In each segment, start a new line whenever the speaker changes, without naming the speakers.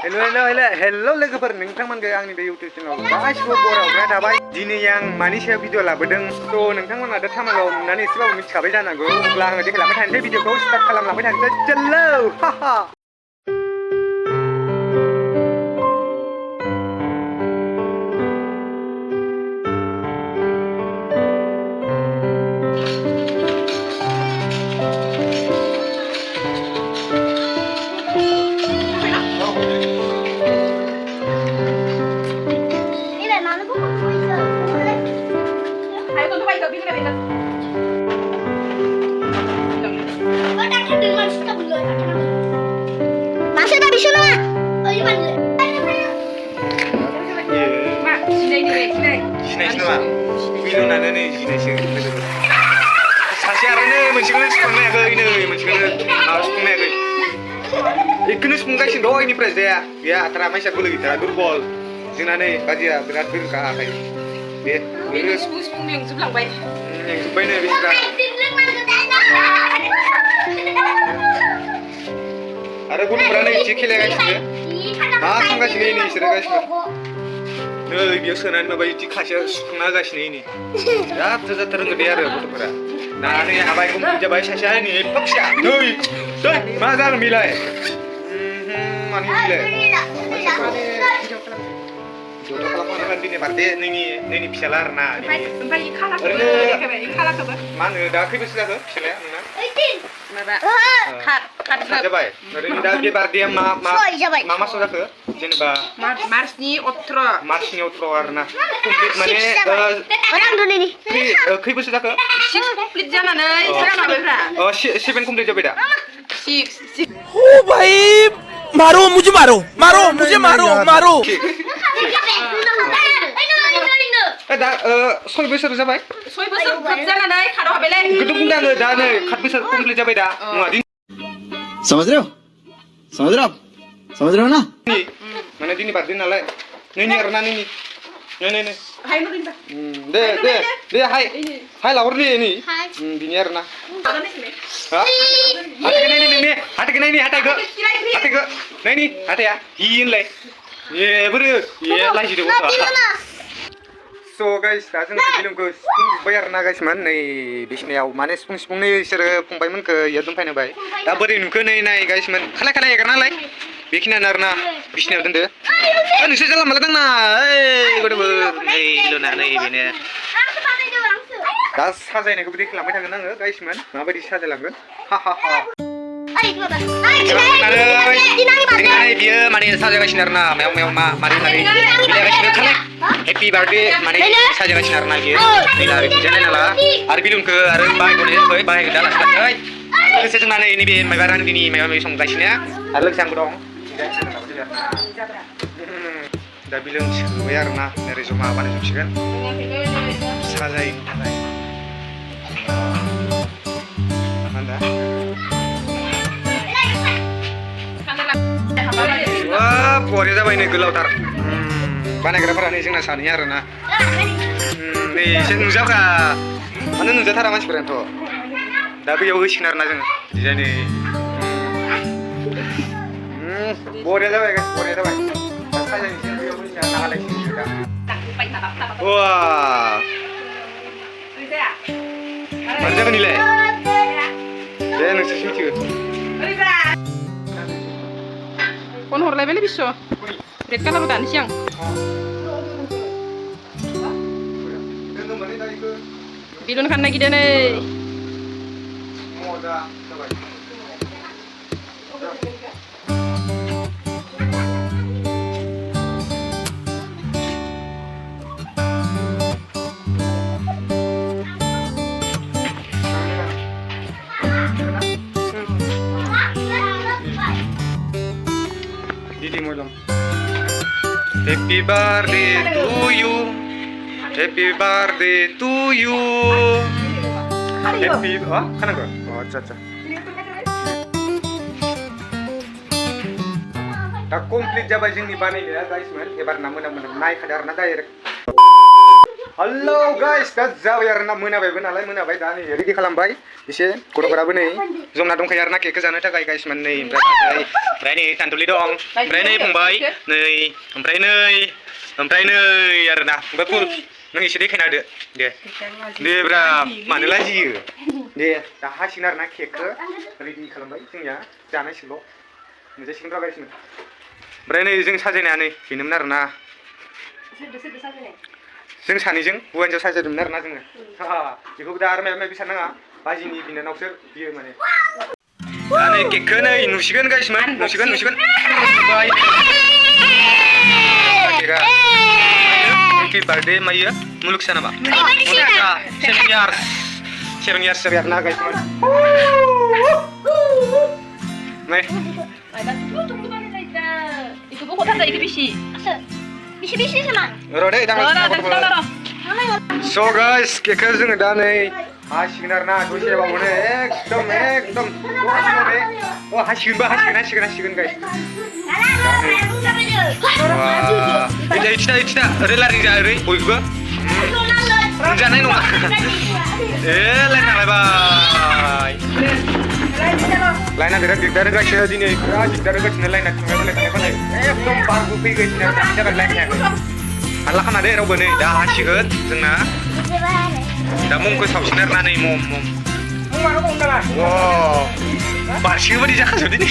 Hello लोगोफोर नोंथांमोनखौ आंनि बे YouTube चेनेलाव गासिबो बरायना थाबाय दिनै आं मानि सायाव भिडिअ लाबोदों थ' नोंथांमोना दा थामालाव नुनानै एसेबाबो मिथिखाबाय जानांगौ अब्ला आङो देखायलांबाय थानोसै भिडिअखौ स्टार्ट खालामलांबाय थानोसै चलो हाहा
Masih tak bisa lah. Oh iya mana?
Mak, sini.
सिनायसिनोमा मिलौनानो नै जिनायसो सासे आरो नै मोनसेखौनो सुफुंनो हायाखै नै मोनसेखौनो माबा सुफुंनो हायाखै बेखौनो सुफुंगासिनो दं इनिफ्राय जाया गैया आथारा मानसिया बोलो गैथारा दुरबल जोंना नै बाजैया बिराद गोरोंखा आखाइ बे
Ini sepung मेंजोबलांबाय
मेंजोब्बायनो बिसोरा आरो गथ'फोरा नै एसे खेलायगासिनो मा खालामगासिनो नै बिसोरो गासिबो नै बेयाव सोनानै माबा इदि खासेया सुखांना होगासिनो इनि बिराद जाथार रोंगौ दे आरो गथ'फोरा दा नै हाबाय कमप्लिट जाबाय सासेया नै एफा फिसा दै मा जागोन बेलाय मानि बेलाय ज' खालामखानांगोन दिनै बार्थडे नैनि फिसाला आरोना
ओमफ्राय खालाखौबो
मा होनो दा खै बोसोर जाखो फिसालाया नोंना
माबा खात
जाबाय ओरैनो दा बे बार्थडेया मा मासाव जाखो जेनेबा
मार्चनि 18
मार्चनि 18 आरोना कमप्लिट माने
Orang dulu ini.
खै बोसोर जाखो
6 कमप्लिट जानानै जाबायब्रा
7 कमप्लिट जाबाय दा
6
ओ भाई मारो मुझे मारो
दा 6 बोसोर जाबाय
6 बोसोर ग्रोब जानानै खादाव हाबायलै
गोदो बुंदों आङो दा नै 7 बोसोर कमप्लिट जाबाय दा नङा
समझ रहे हो ना
माने दिनै बार्थडे नालाय नैनि आरोना नैनि नै
हाय नरिनबा
दे हाय लाहरनि नै बिनि आरोना हा हाथायखौ नायनि हाथाया हिनलाय बोरो लायजिदों स' गाइस दा जों फिल्मखौ सुफुंजोब्बाय आरोना गाइसमोन नै बिसिनायाव माने सिफुंनो बिसोरो फंबायमोनखौ इयाव दोनफैनोबाय दा बोरै नुखो नै नाय गाइसमोन खालाय एगारनालाय बेखिनियानो आरोना बिसिनायाव दोनदो नोंसोर जानला माला दांना ओइ गथ'फोर नै लुना नै बेनो दा साजायनायखौबो देखायलांबाय थागोन आङो गाइसमोन माबायदि साजायलांगोन बियो माने साजायगासिनो आरोना मायाव मा मारै मिलायगासिनो खालाय हेपि बार्थडे माने साजायगासिनो आरोना बियो नैला बिदिनो नाला आरो बिलुनखौ आरो बाहायखौनो बाहायखौ दा लाखिबाय लोगोसे जोंना नै नैबे माबा रान्दिनि माबा माबि संगासिनो आरो लोगोसे आंबो दं दा बिलुन सोबाय आरोना ओरै जमा बानायजोबसिगोन साजायनो थाखाय मा बरिया जाबाय नै गोलावथार बानायग्राफोरा नै जोंना सानै आरोना नै एसे नुजाब्रा मानो नुजाथारा मानसिफोरानोथ' दा बैयाव होसिगोन आरोना जोङो डिजाइननि बरिया जाबाय बरिया जाबाय दा साजायनोसै बैयाव होसिगोन नालायसिगोन दा वा मानो जागोन इलाय दे नोंसोरसो मिथिगो
फन हरलायबायलै बिस्स' रेड कालारबो दानोसै आं बिलुन खानो नागिरदों नै
Happy birthday to you. Happy birthday to you. Happy kan enggak? Oh, caca. दा कमप्लिट जाबाय जोंनि बानायनाया गाइसमोन एबार ना मोना नायखादो आरोना डाइरेक्ट हेलौ गाइस दा जाबाय आरोना मोनाबायबो नालाय मोनाबाय दा नै रेडि खालामबाय एसे गथ'फोराबो नै जमना दंखायो आरोना केकखौ जानो थाखाय गाइस माने नै ओमफ्राय नै तान्तुलि दं ओमफ्राय नै फंबाय नै ओमफ्राय नै आरोना ओमफ्राय फुल नों एसे देखायना होदो दे ब्रा मानो लाजियो दे दा हासिगोन आरोना केकखौ रेडि खालामबाय जोंनिया जानायसोल' मोनजासिगोन र' गाइस ओमफ्राय नै जों साजायनाया नै बेनोमोन आरोना जों सानैजों हौवा हिन्जाव साजायदोंमोन आरोना जोङो बेखौबो दा आरो माबा माबि साननाङा बाजिनि बिनानावसो बियो माने दा नै केकखौ नै नुसिगोन गाइसमोन नुसिगोन बाय केकआ हेपि बार्थडे मायो मुलुगसा नामा सेभेन इयार्स जाबाय आरोना गाइसमोन नै
이거 보고 탄다 이거 비시.
Bisi sama.
र' दे स' गाइस केकखौ जोङो दा नै हासिगोन आरोना दसे बावनो एकदम हासिगोन गाइस इथिना ओरै लारि जा ओरै बयबो जानाय नङा लाइन थांलायबाय लाइना बिराद दिगदार होगासिनो दिनै बिराद दिगदार होगासिनो लाइना थांलाय फैलाय एकदम बारबो फैगासिनो दानि थाखाय लाइन थायाखै हाला खाना दे रावबो नै दा हासिगोन जोंना दा ममखौ सावसिन आरोना नै मम बारसिगो बायदि जाखाजोबदों दिनै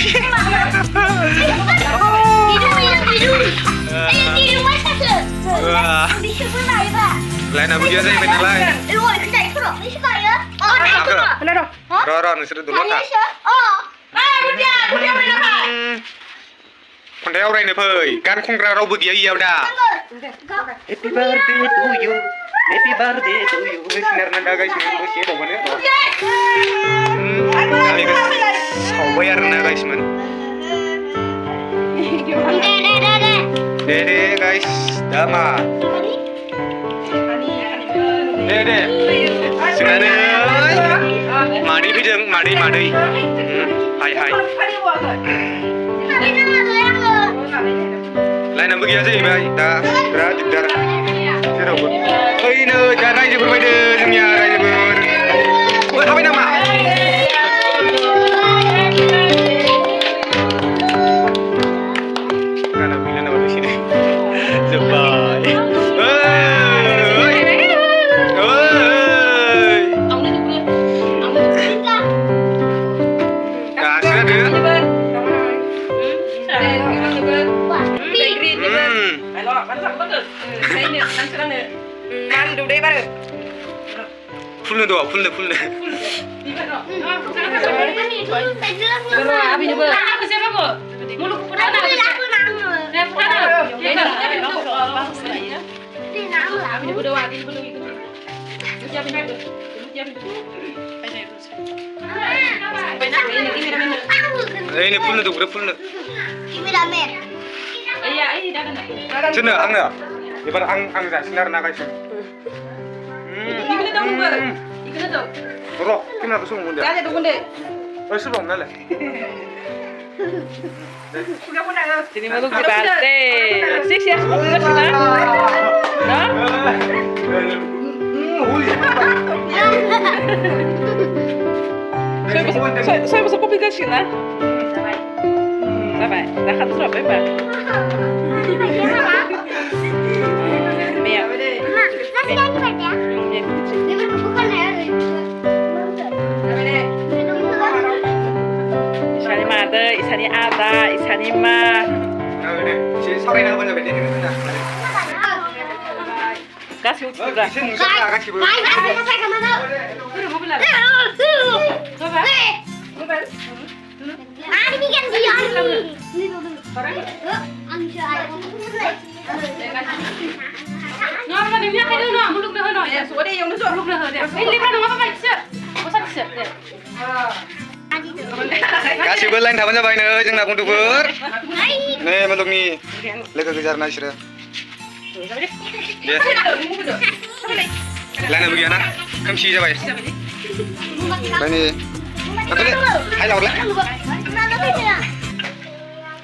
लाइनाबो गैया जाहैबाय नालाय र' नोंसोरो दल'था खन्थाइ आवरायनो फै गान खनग्रा रावबो गैया इयाव दा हेपि बार्थडे टु इउ सिनारना दा गाइसमोन दसे बावबानो सावबाय आरोना गाइसमोन दे गाइस दा मा दे जोंना मादै फैदों मादै हाय लाइनाबो गैया जाहैबाय दा बिराद दिगदार जेरावबो फैनो दा रायजोफोर बायदो जोंनिया रायजोफोर हाबाय नामा गानाबो गैला नामा दसेनो जोब्बाय 풀는 도 풀네 ini 풀는 도 그래 풀는 저는 angna 이번 ang 자신나라 나가있어
이거는 너무 뭐 이거는 또
뭐라 김나도 술 먹는데
나한테 누군데
술 먹는래
Jadi malu birthday. Six years old kan sudah? Saya bisa komplikasi nah. Sampai, dah kan sudah berapa? Mia. 이산이 마더, 이산이 아다, 이산이 마.
제 사회나 먼저 뵙는 거다.
같이 웃자.
같이 보여.
아니 bikin dia ani.
Ngapa dia kayak dulu, muluk dah no. Ya, sudah yang nusuk muluk dah dia. Ini kan ngapa baik sih? Masa sih?
गासिबो line थाबानो जाबायनो जोंना गथ'फोर नै मुलुगनि लोगो गोजारना बिसोरो दे लाइनाबो गैयाना खोमसि जाबाय ओमफ्राय नै हाय लाहरलाय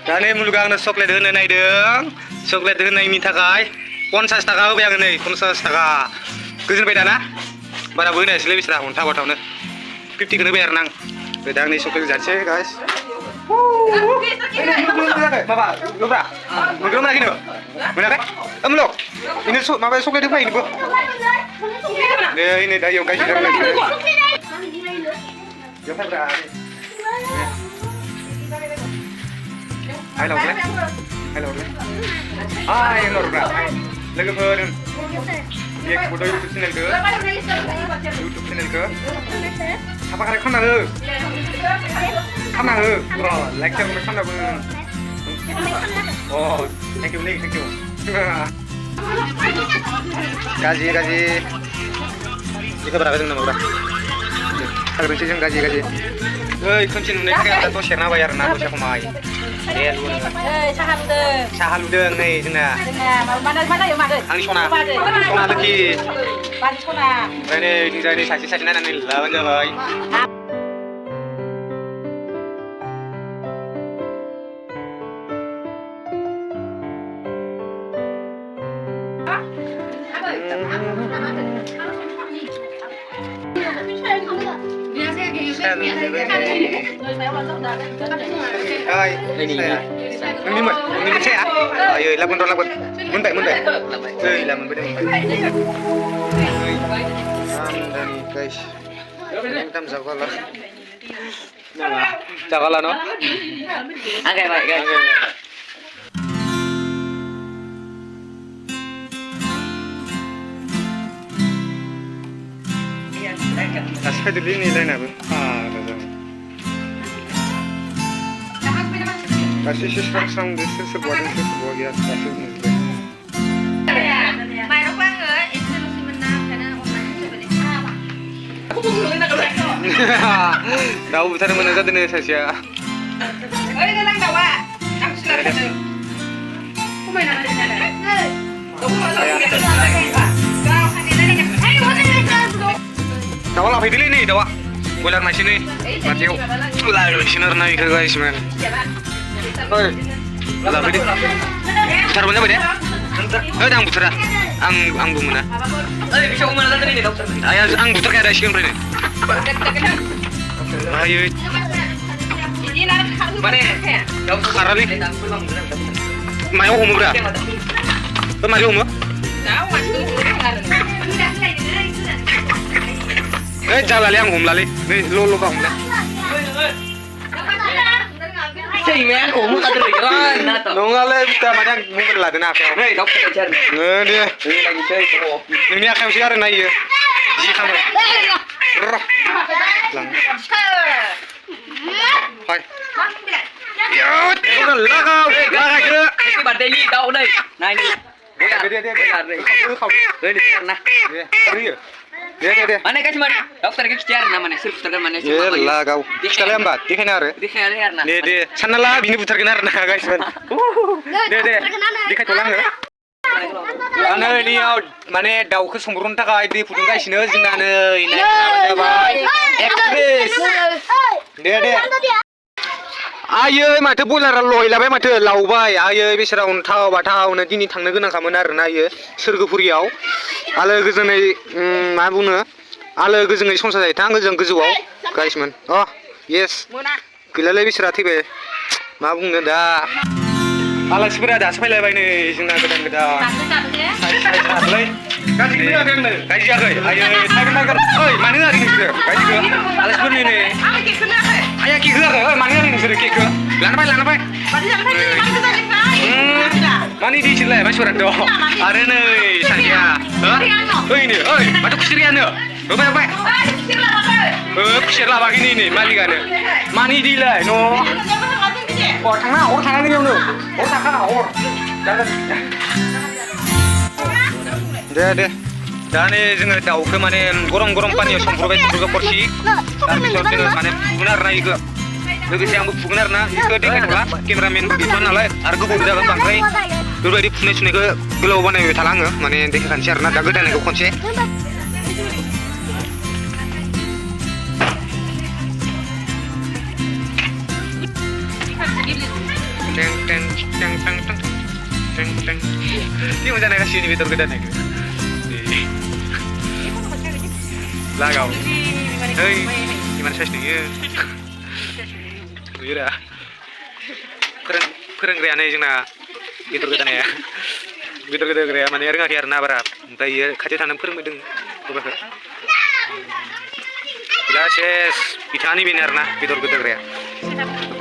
दा नै मुलुगा आंनो चक्लेट होनो नायदों चक्लेट होनायनि थाखाय 50 थाखा होबाय आङो नै 50 थाखा गोजोनबाय दाना बारा बोनायसैलै बिसोरा अन्था बाथावनो 50 खौनो होबाय आरोना आं दा आंनि चक्लेट जानोसै गाइस माबा लब्रा मोनगोन मोनाखै नों मोनाखै मुलुग ini माबा चक्लेट होफायो नोंबो नै दा इयाव guys Hai lorle. Hai lorle. Logoफोर ये फटो YouTube channel ke YouTube channel ke apa kare khana ho like share comment khana bo oh thank you gaji ini berapa dengan nomor harus sih gaji kunci nunek kayak atau share bayar na dosya kumai saha ludeng nih jena
mana ya mana
Ang sona lagi ini jadi saksi nanti lawan jabai Hai, ini saya. Ayo, lakukan. Muntai. Lamun beda. Dan guys, kita sekolah. Sekolah no? Oke, baik guys. Asal dulu ini lain apa? Kasih sesuatu desa sebuah ya kasih nih.
Mayroon pa nga, ito na si Manang ka na unahin sa balik.
Daw bukan mana saja nih saya.
Ay, na lang daw ah. Ang sila kasi. Kumain na natin na.
Kawal apa ini nih, dawa? Bulan masih nih, Mateo. Lalu sinar naik ke guys man. Oi, lah beda. Besar punya beda? Ang besar. Ang bumuna.
Bisa umur tadi nih dokter.
Ayah, ang besar kayak ada sih kan Ayo.
Ini nanti mana?
Karena nih. Mayo umur berapa? Mayo umur?
Tahu masih
Jalan yang lali. Nih, lo bang lah.
Cai men, kamu tak terlihat. Nata.
Nongale kita macam mungkin lah dengar.
Hei, dokter cari.
Dia.
Ini lagi cai kamu.
Ini akan siar na iya. Ji kamu. Lang. Hai. Yot. Udah lagau. Lagau ke.
Ini badai tahu deh. Nah ini.
Dia.
Ini karena.
Dia.
Mana kasih mana? Dokter kita cari namanya. Sirf terkan mana?
Ya lagau. Sekalian bat. Dia kena re.
Dikhair na.
Dia. Sana lah bini putar kena na guys man. Dia. Dia tulang ya. Ana ini out mana dauk sumurun takai di putung guys ini zinane ini jabai. Ekspres. Dia. Ayo माथो बयलारा लयलाबाय माथो लावबाय आयो बेसेरा अन्थाव बाथावनो दिनै थांनो गोनांखामोन आरोना आयो सोरगोफुरियाव आलो गोजोनै मा बुङो आलो गोजोनै संसार जायथां गोजौआव गाइसमोन येस गैलालै बेसेरा थैबाय मा बुंनो दा आलासिफोरा दासो फैलायबाय नै जोंना गोदान साइजलै गाज्रि खोनादों आंनो गाज्रि जायाखै आयो थागोन ओइ मानो होआखै नोंसोरो गाज्रिखौ आलासिफोरनि नै आया केक होआखै ओइ मानो होआखै नोंसोरो केकखौ लाना फै मानि दिसिलाय मानसिफोराथ' आरो नै सानसेया ओइ माथो खुसिरियानो होबाय खुसिर लाबाखै नै मालिकानो मानि दिलाय न' थांनानै बेयावनो थाखा दे दा नै जोङो दाउखौ माने गरम पानियाव संब्रबाय खरसि तारपिছত जोङो माने फुगोन आरोना इखो लोगोसे आंबो फुगोन आरोना इखो देखायथ'ला केमेरामेन बिफान नालाय आरो गोबाव जागोन बांद्राय बेफोरबायदि फुनाय सुनायखौ गोलाव बानायबाय थाला आङो माने देखायखानोसै आरोना दा गोदानायखौ खनसे Teng. Ini mau naik kasih ini betul kita naik. Lah kau. Hei, gimana saya nih? Iya dah. Keren nih jengna. Betul kita nih ya. Betul kita keren. Mana yang nggak kiarna berap. Entah iya kaca tanam keren medeng. Coba ke. Glasses, pitani binarna. Betul kita keren.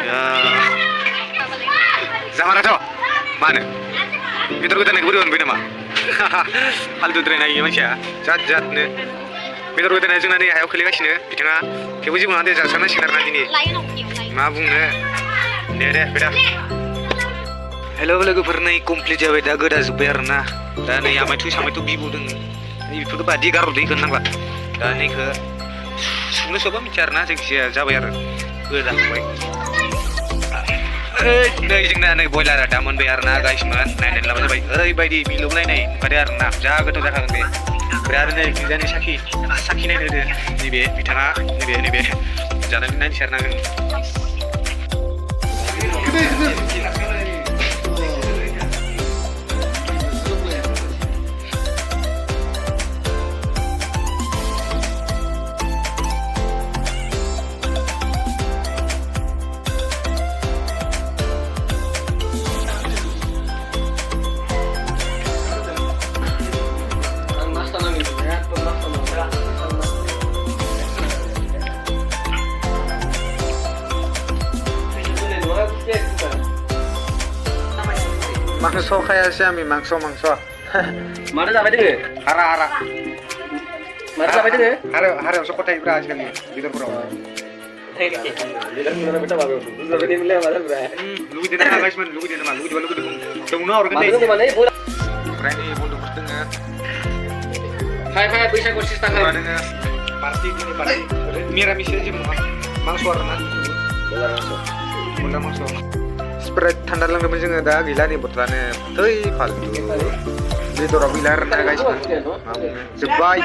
Ya. Zaman itu mana? Betul kita nih buru bina mah. Hal tu tren lagi macam jat nih. Betul kita nih jengna nih ayo kali kasih nih. Bitanga. Kebuji pun ada jasa nasi karena ini. Mabung nih. Deh beda. Hello lagu pernah komplit jawa dah gada super nah. Dan yang macam itu bibu deng. Itu tuh badi garut di kenang lah. Dan ini ke semua coba mencarna sih jawa ya. Gada baik. Nah jengna nih boiler ada mon bayar na guys man. Nah dan lama baik. Baik di bilum lain nih. Pada na jaga tu jaga nih. Berada nih kita nih sakit nih deh. Nih be bitanga nih be. Jangan nih share na. Mangso kayak siapa mangso.
Mana sampai deh?
Hara.
Mana sampai deh?
Hara masuk kota Ibra sekali. Gitu bro.
Kita betul bagus. Sampai dia mulai mana berapa?
Lu di mana guys man? Lu di mana? Lu dukung. Tunggu orang kan
Mana mana bola?
Berani bunduk bertengah.
Hai bisa kursi tanggal.
Dengan party. Mira misi aja mangso warna. Bola mangso. Sprite thanda lang naman yung ada gila ni botlane. Toy faldo. Dito ra bilar na guys man. Jebay.